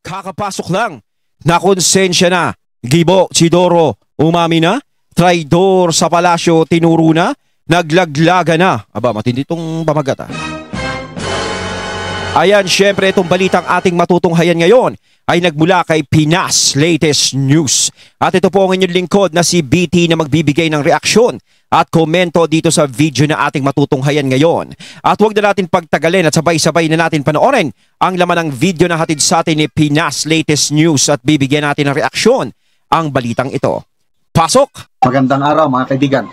Kakapasok lang, nakonsensya na. Gibo, Chidoro, umami na. Traidor sa palasyo, tinuro na. Naglaglaga na. Aba, matindi itong pamagat ah. Ayan, syempre itong balitang ating matutunghayan ngayon ay nagmula kay Pinas Latest News. At ito po ang inyong lingkod na si BT na magbibigay ng reaksyon at komento dito sa video na ating matutunghayan ngayon. At huwag na natin pagtagalin at sabay-sabay na natin panoorin ang laman ng video na hatid sa atin ni Pinas Latest News at bibigyan natin ng reaksyon ang balitang ito. Pasok! Magandang araw mga kaibigan.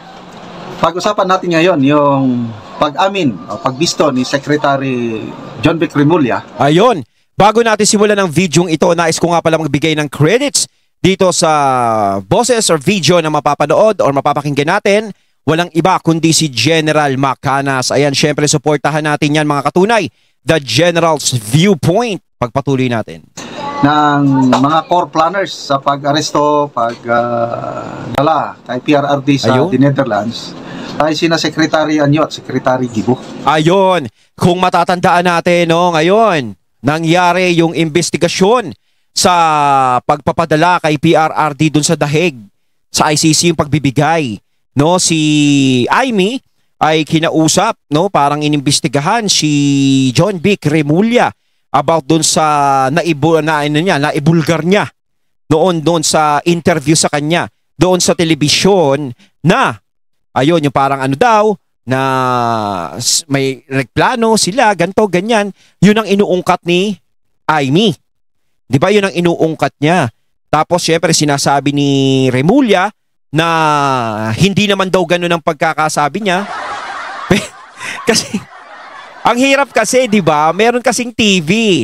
Pag-usapan natin ngayon yung pag-amin o pagbisto ni Secretary John Vic Remulla. Ayun, bago natin simulan ng video ito, nais ko nga pala magbigay ng credits dito sa boses or video na mapapanood or mapapakinggan natin. Walang iba kundi si General Macanas. Ayan, syempre supportahan natin yan mga katunay. The General's Viewpoint. Pagpatuloy natin Ng mga core planners sa pag-aresto, pag-dala kay PRRD sa the Netherlands ay sina Secretary Anyo at Secretary Gibo. Ayun, kung matatandaan natin, no, ngayon, nangyari yung investigasyon sa pagpapadala kay PRRD dun sa dahig, sa ICC yung pagbibigay. No, si Aimee ay kinausap, no, parang inimbestigahan si John Vic Remulla about dun sa naibulgar niya doon sa interview sa kanya doon sa telebisyon na ayun yung parang ano daw na may nagplano sila ganto ganyan, yun ang inuungkat ni Aimee, di ba? Yun ang inuungkat niya. Tapos syempre sinasabi ni Remulla na hindi naman daw ganun ang pagkakasabi niya kasi ang hirap kasi, 'di ba? Meron kasing TV.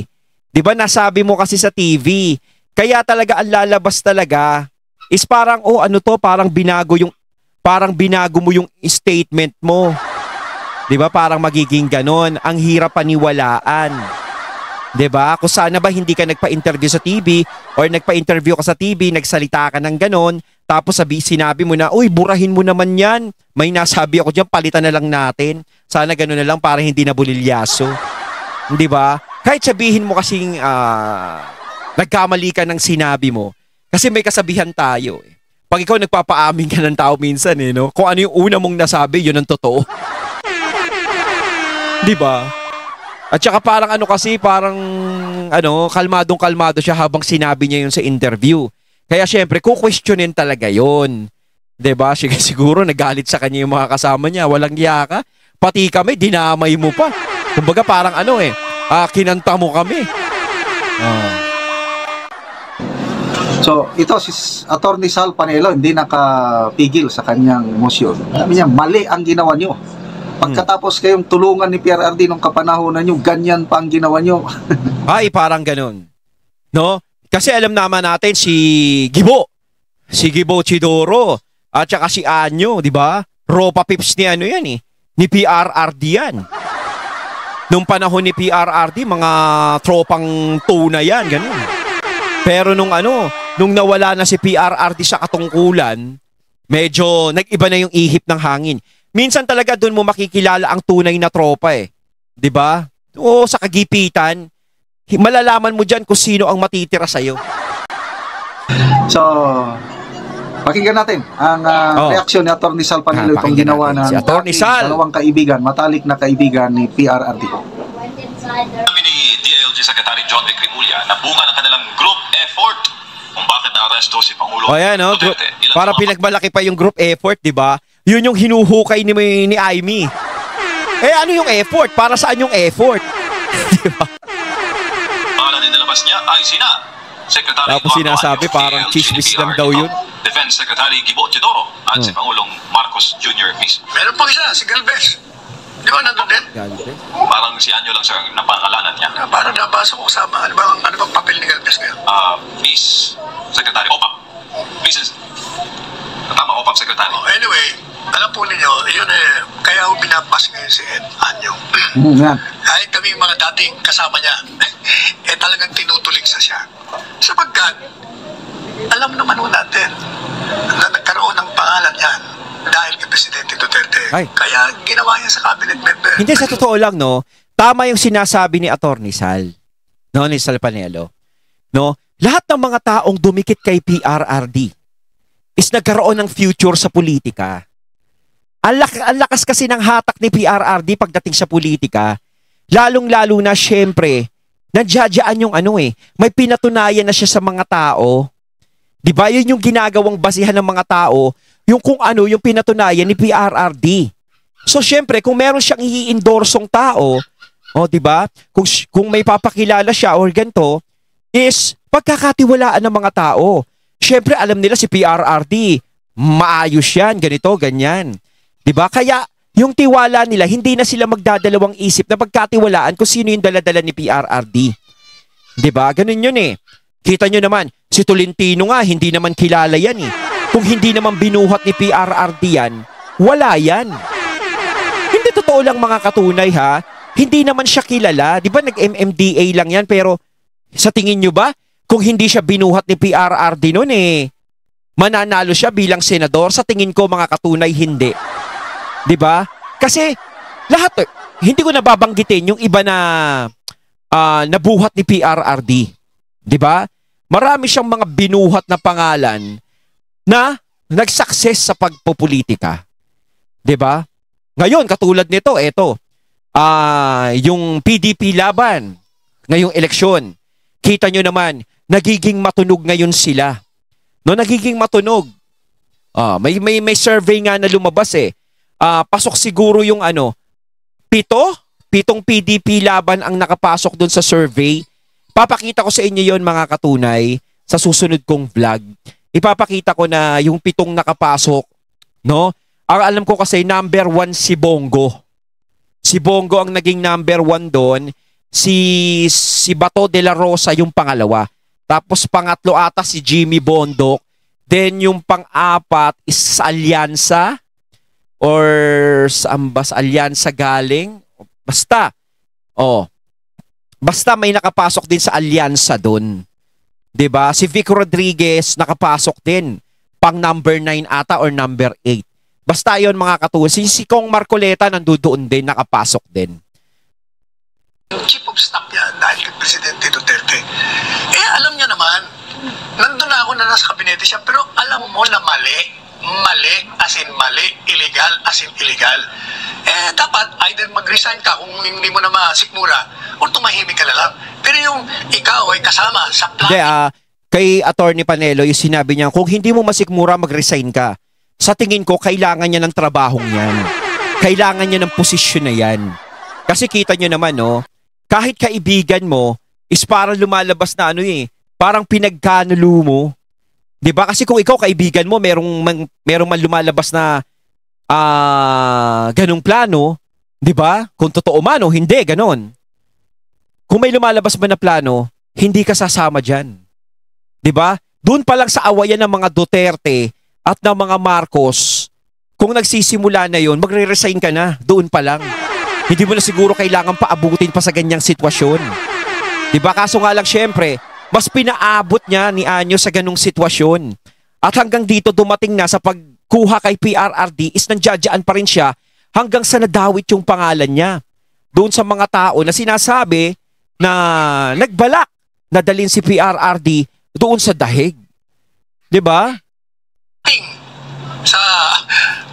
'Di ba? Nasabi mo kasi sa TV. Kaya talaga ang lalabas talaga is parang ano to, parang binago mo yung statement mo. 'Di ba? Parang magiging ganon. Ang hirap paniwalaan. 'Di ba? Kung sana ba hindi ka nagpa-interview sa TV or nagpa-interview ka sa TV, nagsalita ka ng ganon, tapos sinabi mo na, "Uy, burahin mo naman 'yan. May nasabi ako diyan, palitan na lang natin." Sana gano'n na lang para hindi na bulilyaso. Hindi ba? Kahit sabihin mo kasing nagkamali ka ng sinabi mo. Kasi may kasabihan tayo eh. Pag ikaw nagpapaamin ka ng tao minsan eh, no? Kung ano yung una mong nasabi, yun ang totoo. Di ba? At saka parang kalmadong-kalmado siya habang sinabi niya yun sa interview. Kaya syempre, kukwestiyonin talaga yun. Di ba? Siguro nagalit sa kanya yung mga kasama niya. Walang hiya ka. Pati kami, dinamay mo pa. Kumbaga parang kinanta mo kami. So, ito si Attorney Sal Panelo hindi nakapigil sa kanyang motion. Sabi niya, mali ang ginawa niyo. Pagkatapos kayong tulungan ni PRRD nung kapanahonan niyo, ganyan pa ang ginawa niyo. Ay, parang ganun. No? Kasi alam naman natin si Gibo Chidoro, at saka si Anyo, di ba? Ropa Pips ni yan eh. Ni PRRD yan. Nung panahon ni PRRD, mga tropang tuna yan, ganun. Pero nung nawala na si PRRD sa katungkulan, medyo nag-iba na yung ihip ng hangin. Minsan talaga doon mo makikilala ang tunay na tropa eh. 'Di ba? O sa kagipitan, malalaman mo diyan kung sino ang matitira sa iyo. So, pakinggan natin ang reaksyon ni Attorney Sal Panelo itong ginawa ng si Attorney Sal, dalawang kaibigan, matalik na kaibigan ni PRRD. Kami ni DILG Secretary John Vic Remulla na bunga ng kanilang group effort kung bakit na-aresto si Pangulo Duterte. Para pinagmalaki pa yung group effort, di ba? Yun yung hinuhukay ni Aimee. Ano yung effort? Para saan yung effort? Di ba? Pangalan din nalabas niya ay sina Secretary tapos sinasabi parang chismis lang daw yun. Defense Secretary Gibo Chidoro at si Pangulong Marcos Jr. mismo. Meron pa isa, si Galvez. Di ba nandun din? Galvez? Parang si Anyo lang sir na pangalanan niya. Parang nabasa ko kasama. Ano bang papel ni Galvez ngayon? Peace Secretary OPAP. Peace. Tama, OPAP Secretary. Anyway, alam po ninyo, yun kaya ako binapas ngayon si Anyo. Kahit kami mga dating kasama niya, talagang tinutulig sa siya. Sapagkat, alam naman natin na nagkaroon ng pangalan yan dahil kay Presidente Duterte. Kaya ginawa niya sa cabinet member. Hindi, sa totoo lang, no? Tama yung sinasabi ni Attorney Sal. No, ni Sal Panelo. no? Lahat ng mga taong dumikit kay PRRD is nagkaroon ng future sa politika. Ang lakas kasi ng hatak ni PRRD pagdating sa politika, lalong-lalo na syempre, nadyadyaan yung may pinatunayan na siya sa mga tao. 'Di ba? Yun yung ginagawang basihan ng mga tao, yung kung ano yung pinatunayan ni PRRD. So syempre, kung meron siyang i-endorsong tao, 'di ba? Kung may papakilala siya or ganito, is pagkakatiwalaan ng mga tao. Syempre, alam nila si PRRD, maayos yan, ganito, ganyan. 'Di ba? Kaya yung tiwala nila, hindi na sila magdadalawang isip na pagkatiwalaan kung sino yung daladala ni PRRD. 'Di ba? Ganun yun eh. Kita nyo naman, si Tolentino nga, hindi naman kilala yan eh. Kung hindi naman binuhat ni PRRD yan, wala yan. Hindi totoo lang mga katunay ha. Hindi naman siya kilala. 'Di ba nag-MMDA lang yan, pero sa tingin nyo ba, kung hindi siya binuhat ni PRRD noon mananalo siya bilang senador? Sa tingin ko mga katunay, hindi. 'Di ba? Kasi lahat, hindi ko nababanggitin yung iba na nabuhat ni PRRD. 'Di ba? Marami siyang mga binuhat na pangalan na nag-success sa pagpopolitika. 'Di ba? Ngayon katulad nito, yung PDP laban ngayong eleksyon. Kita nyo naman, nagiging matunog ngayon sila. No, nagiging matunog. May survey nga na lumabas pasok siguro yung pitong PDP laban ang nakapasok doon sa survey. Papakita ko sa inyo yon mga katunay sa susunod kong vlog. Ipapakita ko na yung pitong nakapasok, no? Ang alam ko kasi number 1 si Bongo. Si Bongo ang naging number 1 doon. Si Bato de la Rosa yung pangalawa. Tapos pangatlo ata si Jimmy Bondoc. Then yung pang-apat is sa Alyansa or saan ba sa Alyansa galing? Basta. Basta may nakapasok din sa Alyansa doon. 'Di ba? Si Vic Rodriguez nakapasok din. Pang number 9 ata or number 8. Basta 'yon mga katuwa. Si Kong Marcoleta nandoon din, nakapasok din. Chief of staff yan dahil kay Presidente Duterte. Alam niya naman, nandun na ako na nasa kabinete siya, pero alam mo na mali. Mali, as in mali. Illegal, as in illegal. Dapat either mag-resign ka kung hindi mo na masikmura o tumahimik ka na lang. Pero yung ikaw ay kasama sa plan. Kay Attorney Panelo, yung sinabi niya, kung hindi mo masikmura, mag-resign ka. Sa tingin ko, kailangan niya ng trabahong yan. Kailangan niya ng posisyon na yan. Kasi kita niyo naman, kahit kaibigan mo, is parang lumalabas na parang pinagkanulo mo. 'Di ba? Kasi kung ikaw kaibigan mo, merong man lumalabas na ganung plano, 'di ba? Kung totoo man o hindi, ganon. Kung may lumalabas ba na plano, hindi ka sasama diyan. 'Di ba? Doon pa lang sa awayan ng mga Duterte at ng mga Marcos, kung nagsisimula na 'yon, magre-resign ka na doon pa lang. Hindi mo na siguro kailangan paabutin pa sa ganyang sitwasyon. 'Di ba? Kaso nga lang syempre, mas pinaabot niya ni Anyo sa ganung sitwasyon. At hanggang dito dumating na sa pagkuha kay PRRD is nandiyadyaan pa rin siya hanggang sa nadawit yung pangalan niya. Doon sa mga tao na sinasabi na nagbalak na dalhin si PRRD doon sa dahig. 'Di ba? Sa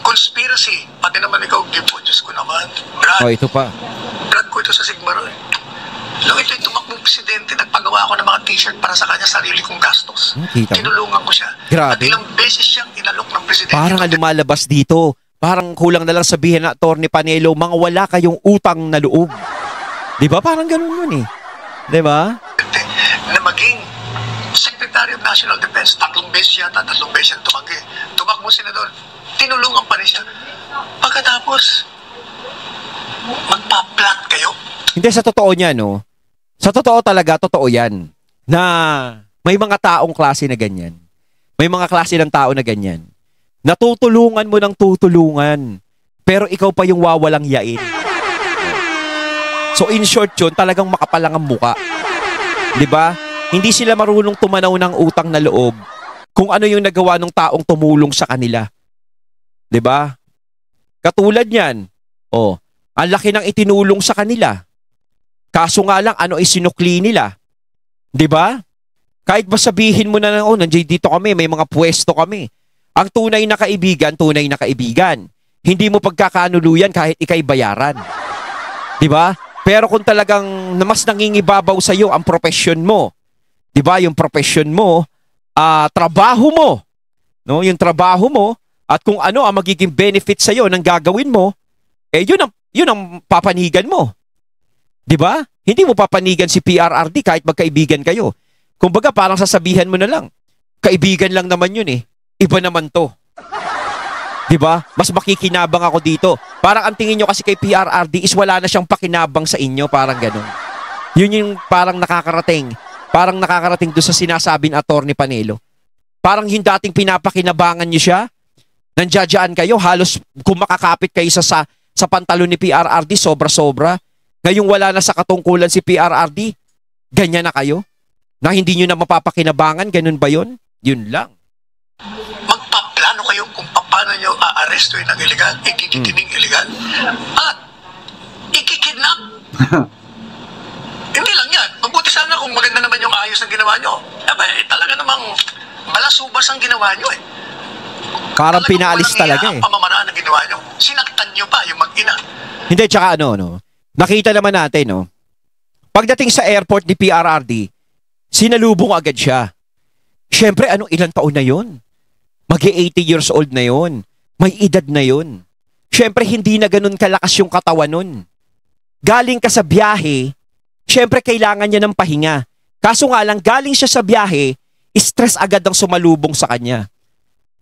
conspiracy, pati naman ikaw, Gipo, Diyos ko naman. Brad, ito pa. Brad ko ito sa Sigmaro. Nung ito'y tumakbong presidente, nagpagawa ako ng mga t-shirt para sa kanya, sarili kong gastos. Tinulungan ko siya. Grabe. At ilang beses siyang inalok ng presidente. Parang lumalabas dito. Parang kulang na lang sabihin na Attorney Panelo, mga wala kayong utang na loob. 'Di ba? Parang ganun yun 'Di ba? Na maging Secretary of National Defense, 3 beses yata, 3 beses siyang tumanggi. Tumakbo senador, tinulungan pa rin siya. Pagkatapos, magpa-plot kayo. Hindi, sa totoo niya, sa totoo talaga, totoo yan. Na may mga taong klase na ganyan. May mga klase ng tao na ganyan. Natutulungan mo ng tutulungan. Pero ikaw pa yung wawalang yain. So in short yun, talagang makapalang ang muka. 'Di ba? Hindi sila marunong tumanaw ng utang na loob kung ano yung nagawa ng taong tumulong sa kanila. 'Di ba? Katulad niyan. Ang laki ng itinulong sa kanila. Kaso nga lang ano isinukli nila. 'Di ba? Kahit ba sabihin mo na, oh, nandiyan dito kami, may mga pwesto kami. Ang tunay na kaibigan, tunay na kaibigan. Hindi mo pagkakanuluyan kahit ikay bayaran. Di ba? Pero kung talagang mas nangingibabaw sa iyo ang profession mo, di ba? Yung profession mo, trabaho mo, no? Yung trabaho mo at kung ano ang magiging benefit sa iyo ng gagawin mo, yun ang papanigan mo. Di ba? Hindi mo papanigan si PRRD kahit magkaibigan kayo. Kumbaga parang sasabihan mo na lang, kaibigan lang naman yun eh. Iba naman to. 'Di ba? Mas makikinabang ako dito. Parang ang tingin nyo kasi kay PRRD is wala na siyang pakinabang sa inyo, parang gano'n. Yun yung parang nakakarating. Parang nakakarating doon sa sinasabi ni Atty. Panelo. Parang yung dating pinapakinabangan nyo siya, nandiyadyaan kayo, halos kung makakapit kayo sa pantalon ni PRRD, sobra-sobra. Ngayong wala na sa katungkulan si PRRD, ganyan na kayo? Na hindi nyo na mapapakinabangan, ganun ba yun? Yun lang. Magpaplano kayo kung paano nyo aarestuin ang illegal, ikikining illegal, at ikikidnap. Hindi lang yan. Mabuti sana kung maganda naman yung ayos ng ginawa nyo. Talaga namang balasubas ang ginawa nyo eh. Parang pinaalis talaga eh. Ang pamamaraan ng ginawa nyo. Sinaktan nyo pa yung mag-ina. Hindi, tsaka no? Nakita naman natin, no? Pagdating sa airport ni PRRD, sinalubong agad siya. Siyempre, ilang taon na yun? Mag-80 years old na yun. May edad na yun. Siyempre, hindi na ganun kalakas yung katawan nun. Galing ka sa biyahe, siyempre, kailangan niya ng pahinga. Kaso nga lang, galing siya sa biyahe, stress agad ang sumalubong sa kanya.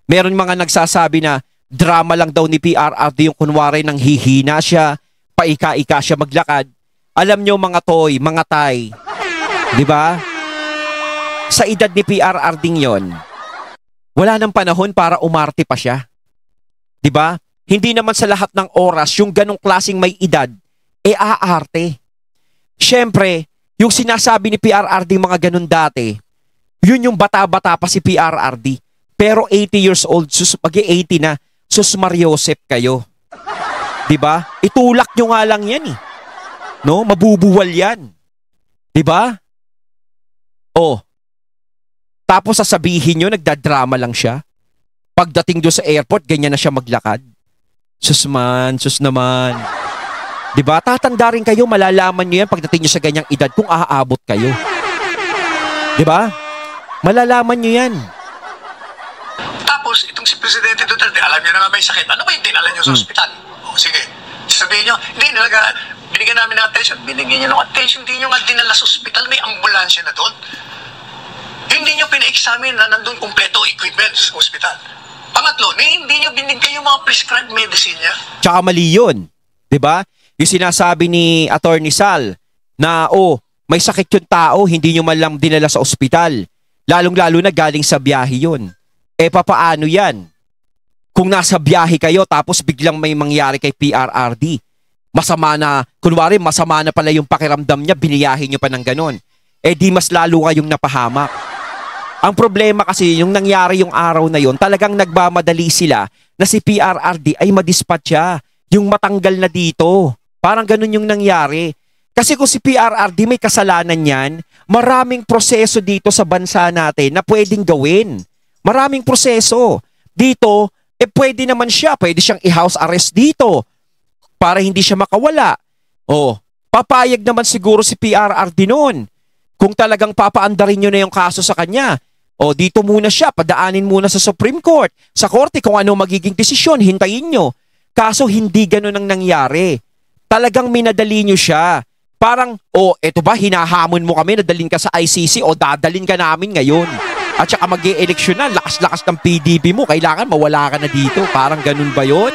Meron mga nagsasabi na drama lang daw ni PRRD yung kunwari nang hihina siya, paika-ika siya maglakad. Alam nyo mga toy, mga tay, di ba? Sa edad ni PRRD yon, wala nang panahon para umarte pa siya. Di ba? Hindi naman sa lahat ng oras yung ganong klaseng may edad, aarte. Siyempre, yung sinasabi ni PRRD mga ganon dati, yun yung bata-bata pa si PRRD. Pero 80 years old, mag-80 na, sus Mariosep kayo. Diba? Itulak nyo nga lang yan eh. No? Mabubuwal yan. Diba? Oh. Tapos sasabihin nyo, nagdadrama lang siya. Pagdating doon sa airport, ganyan na siya maglakad. Sus naman. Diba? Tatanda rin kayo, malalaman nyo yan pagdating nyo sa ganyang edad kung aabot kayo. Diba? Malalaman nyo yan. Tapos, itong si Presidente Duterte, alam niyo na nga may sakit. Ano ba yung dinala niyo sa ospital? O, sige. Sabihin niyo, hindi, binigyan namin ng attention. Binigyan niyo ng attention, hindi niyo nga dinala sa ospital. May ambulansya na doon. Hindi niyo pina-examine na nandun kompleto equipment sa ospital. Pangatlo, hindi niyo binigay yung mga prescribed medicine niya. Tsaka mali yun. Diba? Yung sinasabi ni Atty. Sal na, may sakit yung tao, hindi nyo man lang dinala sa ospital. Lalong-lalo na galing sa biyahe yun. Papaano yan? Kung nasa biyahe kayo tapos biglang may mangyari kay PRRD, masama na pala yung pakiramdam niya, biniyahe nyo pa ng ganon. Di mas lalo kayong napahamak. Ang problema kasi, yung nangyari yung araw na yun, talagang nagmamadali sila na si PRRD ay madispatch siya. Yung matanggal na dito. Parang ganon yung nangyari. Kasi kung si PRRD may kasalanan yan, maraming proseso dito sa bansa natin na pwedeng gawin. Maraming proseso. Dito, pwede naman siya. Pwede siyang i-house arrest dito para hindi siya makawala. Papayag naman siguro si PRRD noon. Kung talagang papaandarin nyo na yung kaso sa kanya, dito muna siya, padaanin muna sa Supreme Court, sa korte kung ano magiging desisyon, hintayin nyo. Kaso hindi ganun ang nangyari. Talagang minadali nyo siya. Parang, eto ba, hinahamon mo kami, nadalin ka sa ICC, dadalin ka namin ngayon. At saka mag-e-eleksyon na, lakas-lakas ng PDP mo, kailangan mawala ka na dito. Parang ganun ba yun?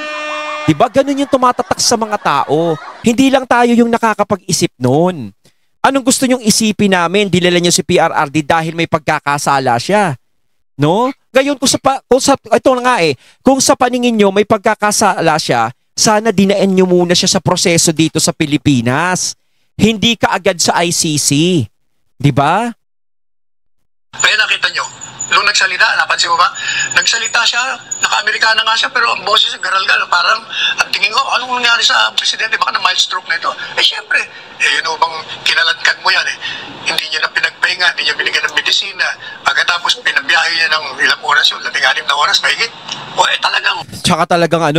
Diba? Ganun yung tumatatak sa mga tao. Hindi lang tayo yung nakakapag-isip nun. Anong gusto nyong isipin namin? Dilala nyo si PRRD dahil may pagkakasala siya. No? Ngayon, kung sa paningin nyo may pagkakasala siya, sana dinaan nyo muna siya sa proseso dito sa Pilipinas. Hindi ka agad sa ICC. Diba? Kaya nakita nyo, nung nagsalita, napansin mo ba? Nagsalita siya, naka-Amerikana nga siya, pero ang boses niya, garal-gal, parang, at tingin ko, anong nangyari sa presidente, baka na mild stroke na ito? Siyempre, yun bang kinaladkad mo yan Hindi niya na pinagpahinga, hindi niya binigyan ng medisina, na pagkatapos pinabiyahe niya ng ilang oras yun, 16 na oras, mahigit. O talagang... Tsaka talagang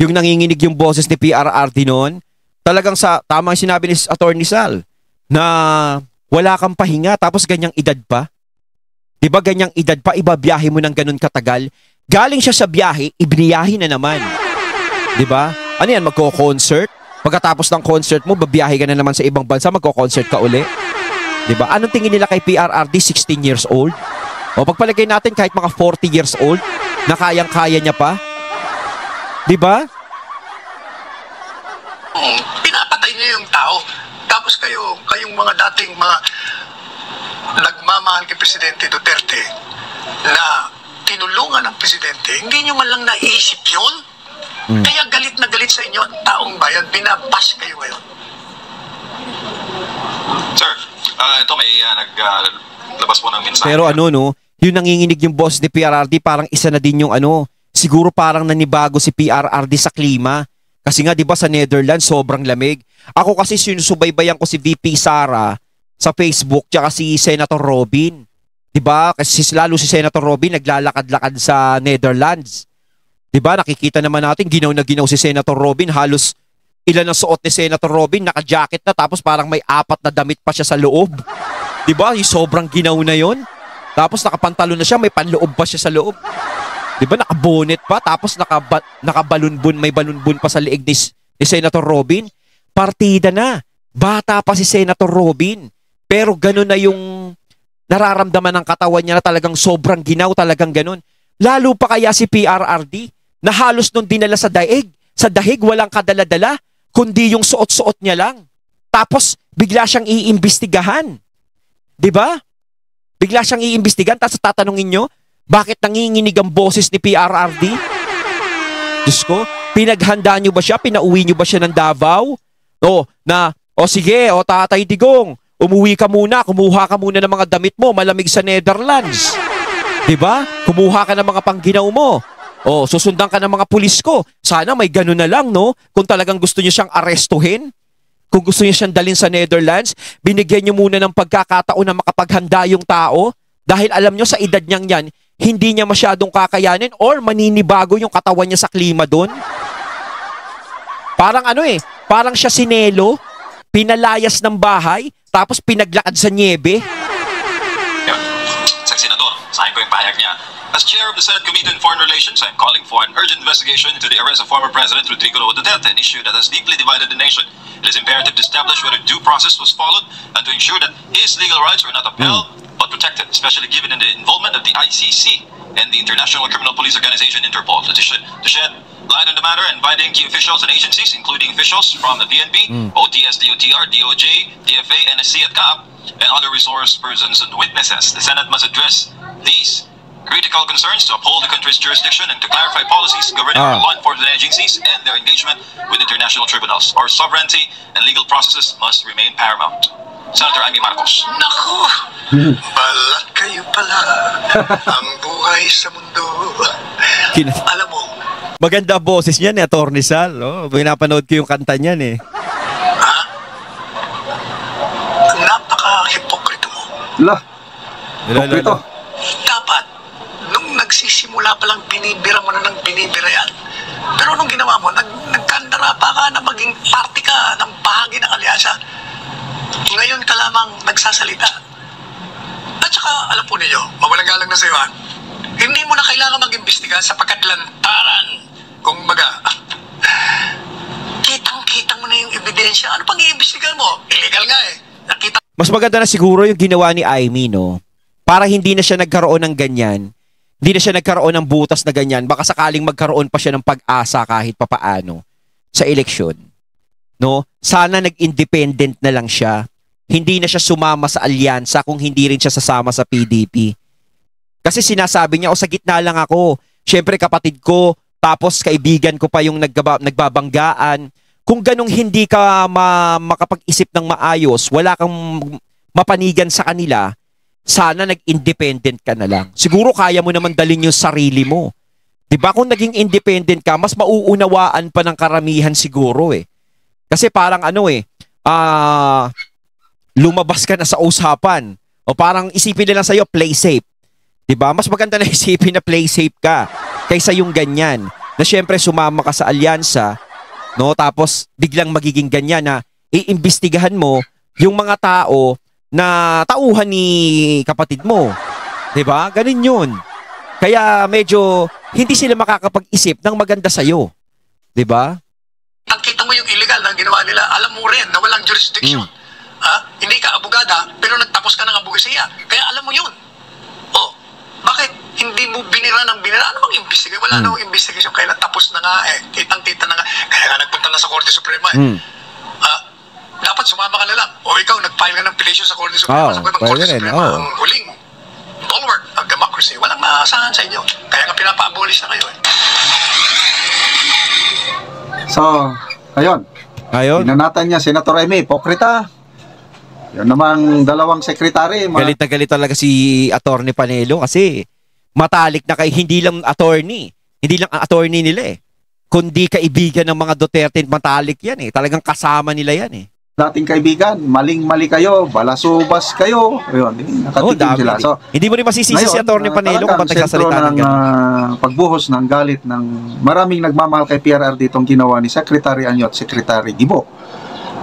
yung nanginginig yung boses ni PRRD noon, talagang tamang sinabi ni Attorney Sal, na wala kang pahinga, tapos ganyang edad pa. Diba ganyang edad pa, ibabiyahe mo ng ganun katagal. Galing siya sa biyahe, ibiniyahe na naman. Diba? Ano yan, magko-concert? Pagkatapos ng concert mo, babiyahe ka na naman sa ibang bansa, magko-concert ka uli. Diba? Anong tingin nila kay PRRD, 16 years old? O pagpalagay natin kahit mga 40 years old, na kayang-kaya niya pa. Diba? Pinapatay niya yung tao. Tapos kayong mga dating mga nagmamahal kay Presidente Duterte na tinulungan ng Presidente, hindi nyo man lang naisip yun? Kaya galit na galit sa inyo ang taong bayan, binabash kayo ngayon. Sir, ito may naglabas po ng mensahe. Pero yung nanginginig yung boss ni PRRD, parang isa na din yung siguro parang nanibago si PRRD sa klima. Kasi nga 'di ba sa Netherlands sobrang lamig. Ako kasi sinusubaybayan ko si VP Sara sa Facebook tsaka si Senator Robin. 'Di ba? Kasi lalo si Senator Robin naglalakad-lakad sa Netherlands. 'Di ba? Nakikita naman natin ginaw na ginaw si Senator Robin, halos ilan ang suot ni Senator Robin, naka-jacket na tapos parang may 4 na damit pa siya sa loob. 'Di ba? Yung sobrang ginaw na 'yon. Tapos nakapantalon na siya, may panloob pa siya sa loob. 'Di ba? Naka-bonnet pa tapos naka-balunbon, may balunbon pa sa liig ni Senator Robin. Partida na. Bata pa si Senator Robin. Pero gano'n na yung nararamdaman ng katawan niya na talagang sobrang ginaw, talagang gano'n. Lalo pa kaya si PRRD na halos nung dinala sa daig. Sa dahig walang kadala-dala, kundi yung suot-suot niya lang. Tapos bigla siyang iimbestigahan. 'Di ba? Bigla siyang iimbestigahan tapos tatanungin nyo, bakit nanginginig ang boses ni PRRD? Diyos ko, pinaghanda nyo ba siya? Pinauwi nyo ba siya ng Davao? Sige, Tatay Digong, umuwi ka muna, kumuha ka muna ng mga damit mo, malamig sa Netherlands. 'Di ba? Kumuha ka ng mga pangginaw mo. Susundan ka ng mga pulis ko. Sana may ganun na lang, no? Kung talagang gusto niyo siyang arestuhin, kung gusto niyo siyang dalhin sa Netherlands, binigyan niyo muna ng pagkakataon na makapaghanda yung tao dahil alam niyo sa edad niyang yan, hindi niya masyadong kakayanin or maninibago yung katawan niya sa klima doon. Parang parang siya si Nelo, pinalayas ng bahay, tapos pinaglakad sa niebe. Sa senador, sahin ko yung pahayag niya. As chair of the Senate Committee on Foreign Relations, I am calling for an urgent investigation into the arrest of former President Rodrigo Duterte, an issue that has deeply divided the nation. It is imperative to establish whether due process was followed and to ensure that his legal rights were not upheld but protected, especially given in the involvement of the ICC and the International Criminal Police Organization Interpol. To shed light on the matter, inviting key officials and agencies, including officials from the PNP, OTS, DOTR, DOJ, DFA, NSC at CAP, and other resource persons and witnesses. The Senate must address these critical concerns to uphold the country's jurisdiction and to clarify policies governing our law enforcement agencies and their engagement with international tribunals. Our sovereignty and legal processes must remain paramount. Senator Amy Marcos. Naku! Balat kayo pala ang buhay sa mundo. Alam mo, maganda boses niyan ni Attorney Sal. Pinapanood ko yung kanta niyan eh. Napaka-hipokrito mo. Hipokrito. Dapat, nung nagsisimula pa lang binibira mo na ng binibira yan. Pero nung ginawa mo, nagkandara pa ka na maging party ka ng bahagi ng alyansa. Ngayon ka lamang nagsasalita. At saka, alam po ninyo, mawalang galang na sa'yo hindi mo na kailangan mag-imbestiga sapagkat lantaran. Kung baga, kitang-kita mo na yung ebidensya. Ano pang i-imbestigahan mo? Illegal nga eh. Nakita. Mas maganda na siguro yung ginawa ni Amy, no? Para hindi na siya nagkaroon ng ganyan. Hindi na siya nagkaroon ng butas na ganyan. Baka sakaling magkaroon pa siya ng pag-asa kahit papaano sa eleksyon. No? Sana nag-independent na lang siya. Hindi na siya sumama sa alyansa kung hindi rin siya sasama sa PDP. Kasi sinasabi niya, sa gitna lang ako. Siyempre kapatid ko, tapos kaibigan ko pa yung nagbabanggaan. Kung ganong hindi ka makapag-isip ng maayos, wala kang mapanigan sa kanila, sana nag-independent ka na lang. Siguro kaya mo naman dalhin yung sarili mo. 'Di ba? Kung naging independent ka, mas mauunawaan pa ng karamihan siguro eh. Kasi parang lumabas ka na sa usapan. O parang isipin nila sa'yo, play safe. 'Di ba? Mas maganda na isipin na play safe ka kaysa yung ganyan. Na syempre sumama ka sa alyansa, no? Tapos biglang magiging ganyan na iimbestigahan mo yung mga tao na tauhan ni kapatid mo. 'Di ba? Ganun 'yun. Kaya medyo hindi sila makakapag-isip ng maganda sa'yo. 'Di ba? Ang kita mo yung illegal na ginawa nila, alam mo rin na walang jurisdiction. Ha? Hindi ka abogada, pero nagtapos ka ng abogasiya. Kaya alam mo yun. Oh, bakit hindi mo binira ng binira? Ano bang investigation? Wala namang investigation. Kaya natapos na nga eh. Kitang-kita na nga. Kaya nga nagpunta na sa Korte Suprema eh. Dapat sumama ka na lang. O ikaw, nag-file ka ng petition sa Korte Suprema. Sa Korte Suprema, ang huling bulwark of democracy. Walang maasahan sa inyo. Kaya nga pinapa-abolish na kayo eh. So, ayun. Pinanatan niya, Senator Amy, pokrita. Yun namang dalawang sekretary. Galit na galit talaga si Attorney Panelo kasi matalik na kay hindi lang attorney. Hindi lang ang attorney nila eh. Kundi kaibigan ng mga Duterte, matalik yan eh. Talagang kasama nila yan eh. Dating kaibigan, maling-mali kayo, balasubas kayo. Ayun, nakatikim sila. So, hindi mo rin masisisi si Attorney Panelo kung ba't nagsasalita ng gano'n. Pagbuhos ng galit ng maraming nagmamahal kay PRRD itong ginawa ni Secretary Anyot, Secretary Gibo.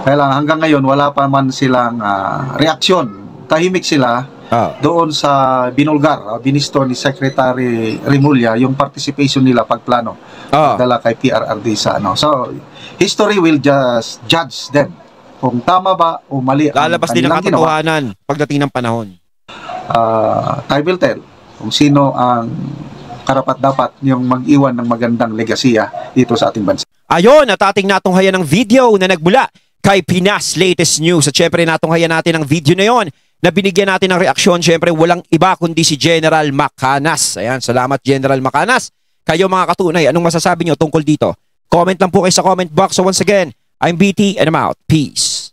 Kaya lang hanggang ngayon wala pa man silang reaksyon. Tahimik sila doon sa binulgar, binisto ni Secretary Remulla yung participation nila pagplano. Dala kay PRRD sa ano. So, history will just judge them kung tama ba o mali. Lalabas din ang katotohanan pagdating ng panahon. Time will tell kung sino ang karapat-dapat yung mag-iwan ng magandang legasiya dito sa ating bansa. Ayon, at ating natunghayan ng video na nagmula kay Pinas Latest News. At syempre natunghayan natin ang video na yon na binigyan natin ng reaksyon. Syempre walang iba kundi si General Macanas. Ayan, salamat General Macanas. Kayo mga katunay, anong masasabi nyo tungkol dito? Comment lang po kayo sa comment box. So once again, I'm BT and I'm out. Peace.